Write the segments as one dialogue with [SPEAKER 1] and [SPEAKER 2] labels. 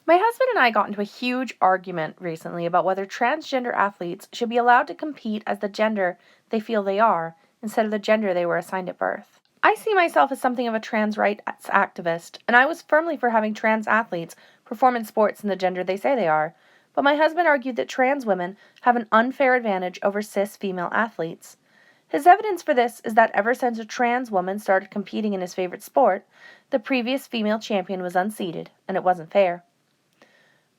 [SPEAKER 1] My husband and I got into a huge argument recently about whether transgender athletes should be allowed to compete as the gender they feel they are instead of the gender they were assigned at birth. I see myself as something of a trans rights activist, and I was firmly for having trans athletes perform in sports in the gender they say they are, but my husband argued that trans women have an unfair advantage over cis female athletes. His evidence for this is that ever since a trans woman started competing in his favorite sport, the previous female champion was unseated, and it wasn't fair.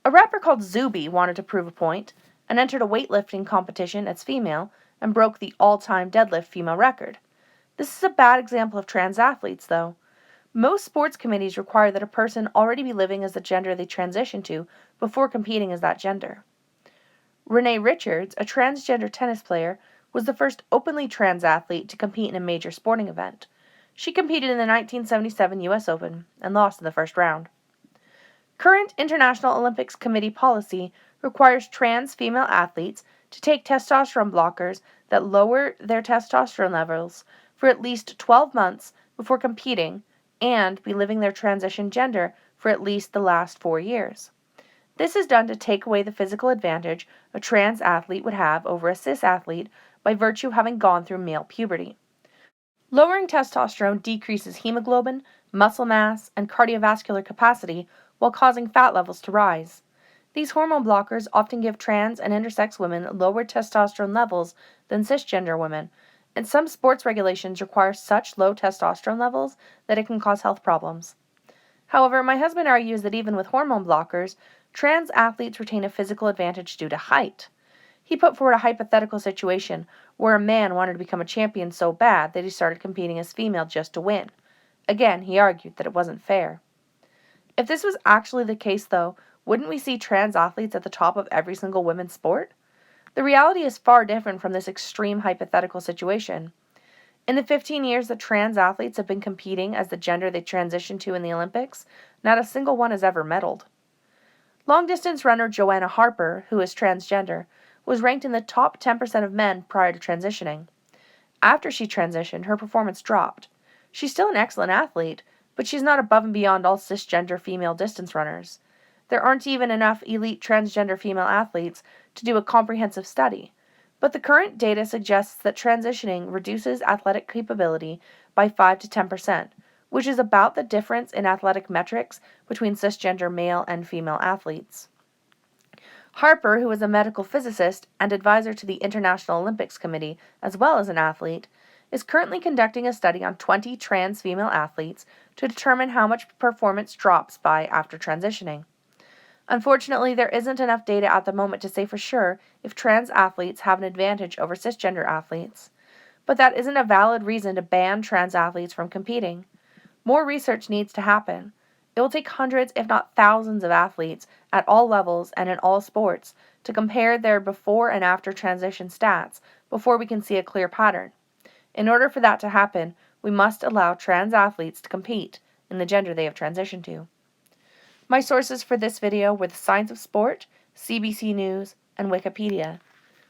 [SPEAKER 1] A rapper called Zuby wanted to prove a point and entered a weightlifting competition as female and broke the all-time deadlift female record. This is a bad example of trans athletes, though. Most sports committees require that a person already be living as the gender they transition to before competing as that gender. Renee Richards, a transgender tennis player, was the first openly trans athlete to compete in a major sporting event. She competed in the 1977 U.S. Open and lost in the first round. Current International Olympics Committee policy requires trans female athletes to take testosterone blockers that lower their testosterone levels for at least 12 months before competing and be living their transition gender for at least the last 4 years. This is done to take away the physical advantage a trans athlete would have over a cis athlete by virtue of having gone through male puberty. Lowering testosterone decreases hemoglobin, muscle mass, and cardiovascular capacity while causing fat levels to rise. These hormone blockers often give trans and intersex women lower testosterone levels than cisgender women, and some sports regulations require such low testosterone levels that it can cause health problems. However, my husband argues that even with hormone blockers, trans athletes retain a physical advantage due to height. He put forward a hypothetical situation where a man wanted to become a champion so bad that he started competing as female just to win. Again, he argued that it wasn't fair. If this was actually the case, though, wouldn't we see trans athletes at the top of every single women's sport? The reality is far different from this extreme hypothetical situation. In the 15 years that trans athletes have been competing as the gender they transitioned to in the Olympics, not a single one has ever medaled. Long-distance runner Joanna Harper, who is transgender, was ranked in the top 10% of men prior to transitioning. After she transitioned, her performance dropped. She's still an excellent athlete, but she's not above and beyond all cisgender female distance runners. There aren't even enough elite transgender female athletes to do a comprehensive study, but the current data suggests that transitioning reduces athletic capability by 5 to 10%, which is about the difference in athletic metrics between cisgender male and female athletes. Harper, who is a medical physicist and advisor to the International Olympics Committee, as well as an athlete, is currently conducting a study on 20 trans female athletes to determine how much performance drops by after transitioning. Unfortunately, there isn't enough data at the moment to say for sure if trans athletes have an advantage over cisgender athletes, but that isn't a valid reason to ban trans athletes from competing. More research needs to happen. It will take hundreds, if not thousands, of athletes at all levels and in all sports to compare their before and after transition stats before we can see a clear pattern. In order for that to happen, we must allow trans athletes to compete in the gender they have transitioned to. My sources for this video were the Science of Sport, CBC News, and Wikipedia.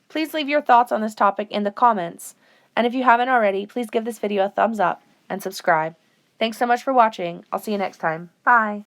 [SPEAKER 1] Please leave your thoughts on this topic in the comments, and if you haven't already, please give this video a thumbs up and subscribe. Thanks so much for watching. I'll see you next time. Bye!